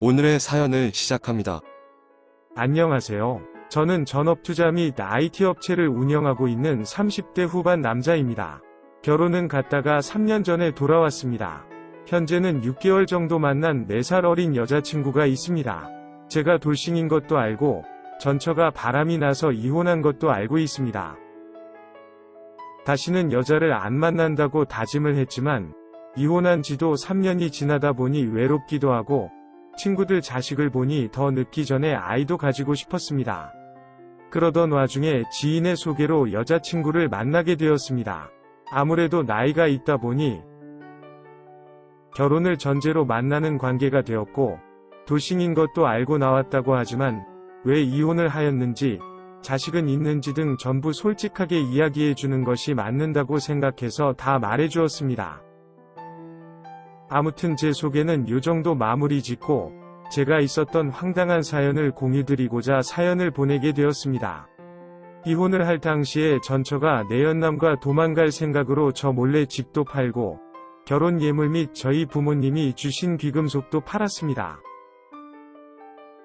오늘의 사연을 시작합니다. 안녕하세요. 저는 전업투자 및 IT 업체를 운영하고 있는 30대 후반 남자입니다. 결혼은 갔다가 3년 전에 돌아왔습니다. 현재는 6개월 정도 만난 4살 어린 여자친구가 있습니다. 제가 돌싱인 것도 알고 전처가 바람이 나서 이혼한 것도 알고 있습니다. 다시는 여자를 안 만난다고 다짐을 했지만 이혼한 지도 3년이 지나다 보니 외롭기도 하고 친구들 자식을 보니 더 늦기 전에 아이도 가지고 싶었습니다. 그러던 와중에 지인의 소개로 여자친구를 만나게 되었습니다. 아무래도 나이가 있다 보니 결혼을 전제로 만나는 관계가 되었고 돌싱인 것도 알고 나왔다고 하지만 왜 이혼을 하였는지 자식은 있는지 등 전부 솔직하게 이야기해 주는 것이 맞는다고 생각해서 다 말해 주었습니다. 아무튼 제 소개는 요 정도 마무리 짓고 제가 있었던 황당한 사연을 공유드리고자 사연을 보내게 되었습니다. 이혼을 할 당시에 전처가 내연남과 도망갈 생각으로 저 몰래 집도 팔고 결혼 예물 및 저희 부모님이 주신 귀금속도 팔았습니다.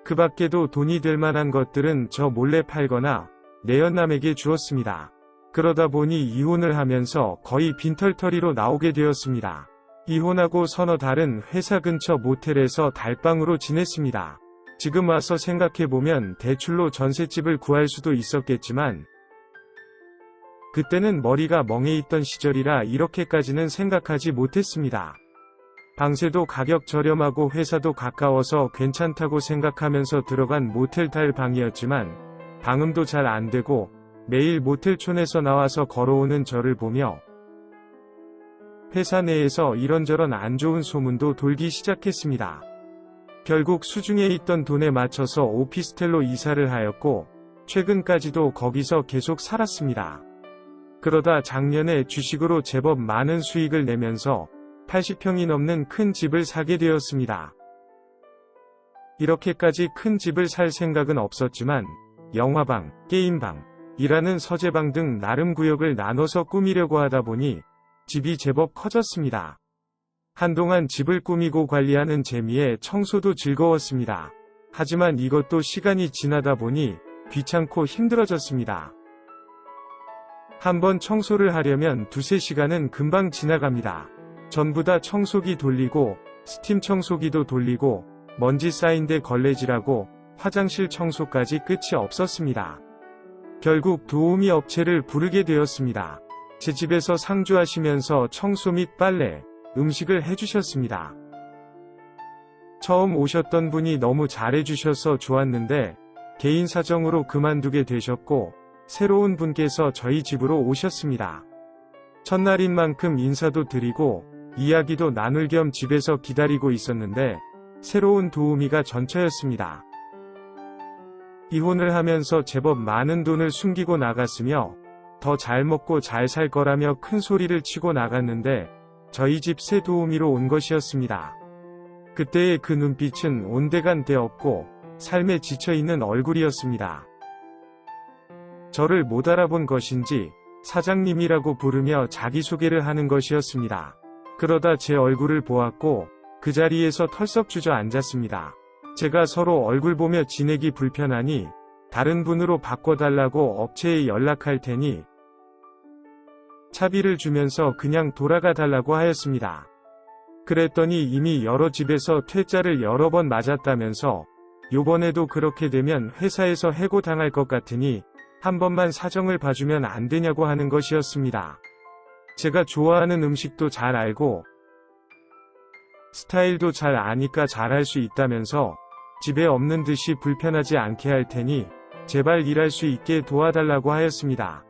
그 밖에도 돈이 될 만한 것들은 저 몰래 팔거나 내연남에게 주었습니다. 그러다 보니 이혼을 하면서 거의 빈털터리로 나오게 되었습니다. 이혼하고 서너 달은 회사 근처 모텔에서 달방으로 지냈습니다. 지금 와서 생각해보면 대출로 전셋집을 구할 수도 있었겠지만 그때는 머리가 멍해 있던 시절이라 이렇게까지는 생각하지 못했습니다. 방세도 가격 저렴하고 회사도 가까워서 괜찮다고 생각하면서 들어간 모텔 달방이었지만 방음도 잘 안되고 매일 모텔촌에서 나와서 걸어오는 저를 보며 회사 내에서 이런저런 안 좋은 소문도 돌기 시작했습니다. 결국 수중에 있던 돈에 맞춰서 오피스텔로 이사를 하였고 최근까지도 거기서 계속 살았습니다. 그러다 작년에 주식으로 제법 많은 수익을 내면서 80평이 넘는 큰 집을 사게 되었습니다. 이렇게까지 큰 집을 살 생각은 없었지만 영화방, 게임방, 일하는 서재방 등 나름 구역을 나눠서 꾸미려고 하다 보니 집이 제법 커졌습니다. 한동안 집을 꾸미고 관리하는 재미에 청소도 즐거웠습니다. 하지만 이것도 시간이 지나다 보니 귀찮고 힘들어졌습니다. 한번 청소를 하려면 2~3시간은 금방 지나갑니다. 전부 다 청소기 돌리고 스팀 청소기도 돌리고 먼지 쌓인데 걸레질하고 화장실 청소까지 끝이 없었습니다. 결국 도우미 업체를 부르게 되었습니다. 제 집에서 상주하시면서 청소 및 빨래, 음식을 해주셨습니다. 처음 오셨던 분이 너무 잘해주셔서 좋았는데 개인 사정으로 그만두게 되셨고 새로운 분께서 저희 집으로 오셨습니다. 첫날인 만큼 인사도 드리고 이야기도 나눌 겸 집에서 기다리고 있었는데 새로운 도우미가 전처였습니다. 이혼을 하면서 제법 많은 돈을 숨기고 나갔으며 더 잘 먹고 잘 살 거라며 큰 소리를 치고 나갔는데 저희 집 새 도우미로 온 것이었습니다. 그때의 그 눈빛은 온데간데 없고 삶에 지쳐있는 얼굴이었습니다. 저를 못 알아본 것인지 사장님이라고 부르며 자기소개를 하는 것이었습니다. 그러다 제 얼굴을 보았고 그 자리에서 털썩 주저앉았습니다. 제가 서로 얼굴 보며 지내기 불편하니 다른 분으로 바꿔달라고 업체에 연락할 테니 차비를 주면서 그냥 돌아가 달라고 하였습니다. 그랬더니 이미 여러 집에서 퇴짜를 여러 번 맞았다면서 요번에도 그렇게 되면 회사에서 해고당할 것 같으니 한 번만 사정을 봐주면 안 되냐고 하는 것이었습니다. 제가 좋아하는 음식도 잘 알고 스타일도 잘 아니까 잘할 수 있다면서 집에 없는 듯이 불편하지 않게 할 테니 제발 일할 수 있게 도와달라고 하였습니다.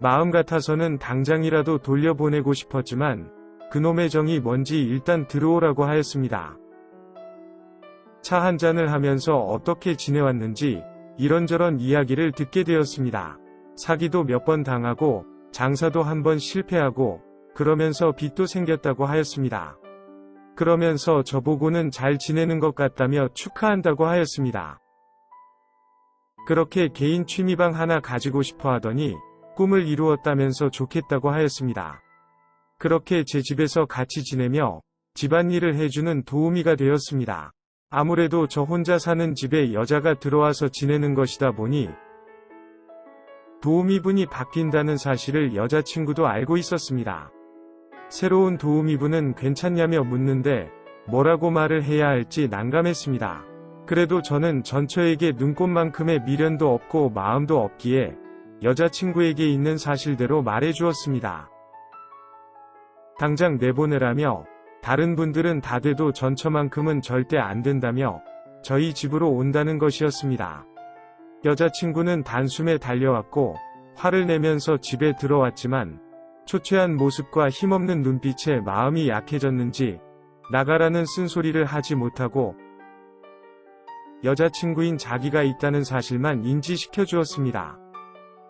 마음 같아서는 당장이라도 돌려보내고 싶었지만 그놈의 정이 뭔지 일단 들어오라고 하였습니다. 차 한 잔을 하면서 어떻게 지내왔는지 이런저런 이야기를 듣게 되었습니다. 사기도 몇 번 당하고 장사도 한 번 실패하고 그러면서 빚도 생겼다고 하였습니다. 그러면서 저보고는 잘 지내는 것 같다며 축하한다고 하였습니다. 그렇게 개인 취미방 하나 가지고 싶어 하더니 꿈을 이루었다면서 좋겠다고 하였습니다. 그렇게 제 집에서 같이 지내며 집안일을 해주는 도우미가 되었습니다. 아무래도 저 혼자 사는 집에 여자가 들어와서 지내는 것이다 보니 도우미분이 바뀐다는 사실을 여자친구도 알고 있었습니다. 새로운 도우미분은 괜찮냐며 묻는데 뭐라고 말을 해야 할지 난감했습니다. 그래도 저는 전처에게 눈꽃만큼의 미련도 없고 마음도 없기에 여자친구에게 있는 사실대로 말해주었습니다. 당장 내보내라며 다른 분들은 다 돼도 전처만큼은 절대 안 된다며 저희 집으로 온다는 것이었습니다. 여자친구는 단숨에 달려왔고 화를 내면서 집에 들어왔지만 초췌한 모습과 힘없는 눈빛에 마음이 약해졌는지 나가라는 쓴소리를 하지 못하고 여자친구인 자기가 있다는 사실만 인지시켜 주었습니다.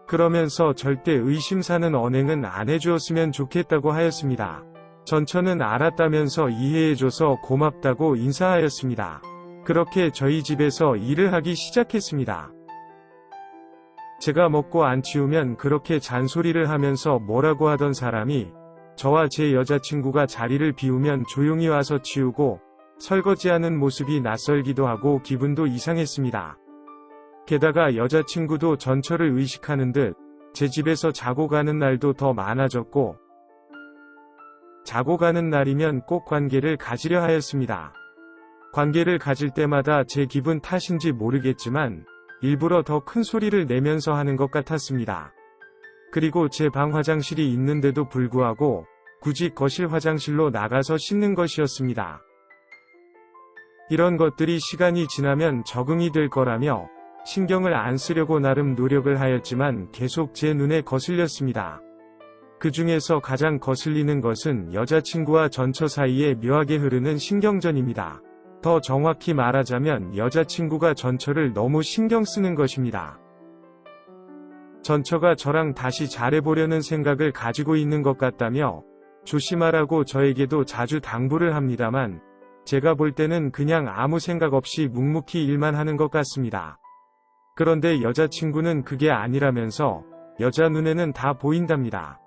그러면서 절대 의심사는 언행은 안 해주었으면 좋겠다고 하였습니다. 전처는 알았다면서 이해해줘서 고맙다고 인사하였습니다. 그렇게 저희 집에서 일을 하기 시작했습니다. 제가 먹고 안 치우면 그렇게 잔소리를 하면서 뭐라고 하던 사람이 저와 제 여자친구가 자리를 비우면 조용히 와서 치우고 설거지하는 모습이 낯설기도 하고 기분도 이상했습니다. 게다가 여자친구도 전처를 의식하는 듯 제 집에서 자고 가는 날도 더 많아졌고 자고 가는 날이면 꼭 관계를 가지려 하였습니다. 관계를 가질 때마다 제 기분 탓인지 모르겠지만 일부러 더 큰 소리를 내면서 하는 것 같았습니다. 그리고 제 방 화장실이 있는데도 불구하고 굳이 거실 화장실로 나가서 씻는 것이었습니다. 이런 것들이 시간이 지나면 적응이 될 거라며 신경을 안 쓰려고 나름 노력을 하였지만 계속 제 눈에 거슬렸습니다. 그 중에서 가장 거슬리는 것은 여자친구와 전처 사이에 묘하게 흐르는 신경전입니다. 더 정확히 말하자면 여자친구가 전처를 너무 신경 쓰는 것입니다. 전처가 저랑 다시 잘해보려는 생각을 가지고 있는 것 같다며 조심하라고 저에게도 자주 당부를 합니다만 제가 볼 때는 그냥 아무 생각 없이 묵묵히 일만 하는 것 같습니다. 그런데 여자친구는 그게 아니라면서 여자 눈에는 다 보인답니다.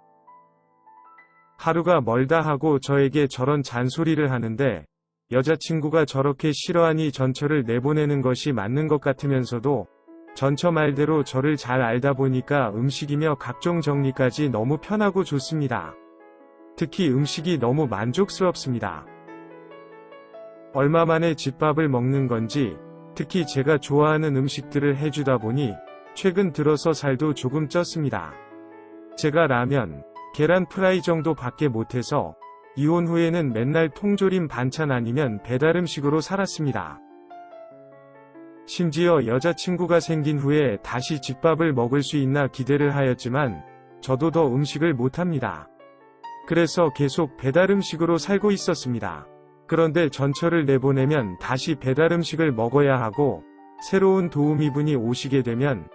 하루가 멀다 하고 저에게 저런 잔소리를 하는데 여자친구가 저렇게 싫어하니 전처를 내보내는 것이 맞는 것 같으면서도 전처 말대로 저를 잘 알다 보니까 음식이며 각종 정리까지 너무 편하고 좋습니다. 특히 음식이 너무 만족스럽습니다. 얼마 만에 집밥을 먹는 건지 특히 제가 좋아하는 음식들을 해주다 보니 최근 들어서 살도 조금 쪘습니다. 제가 라면, 계란 프라이 정도 밖에 못해서 이혼 후에는 맨날 통조림 반찬 아니면 배달 음식으로 살았습니다. 심지어 여자친구가 생긴 후에 다시 집밥을 먹을 수 있나 기대를 하였지만 저도 더 음식을 못합니다. 그래서 계속 배달 음식으로 살고 있었습니다. 그런데 전처를 내보내면 다시 배달 음식을 먹어야 하고 새로운 도우미분이 오시게 되면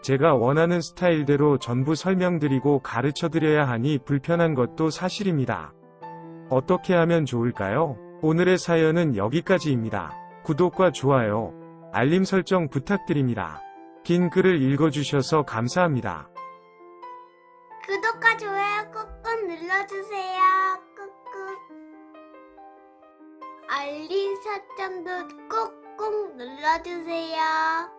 제가 원하는 스타일대로 전부 설명드리고 가르쳐드려야 하니 불편한 것도 사실입니다. 어떻게 하면 좋을까요? 오늘의 사연은 여기까지입니다. 구독과 좋아요, 알림 설정 부탁드립니다. 긴 글을 읽어주셔서 감사합니다. 구독과 좋아요 꾹꾹 눌러주세요. 꾹꾹. 알림 설정도 꾹꾹 눌러주세요.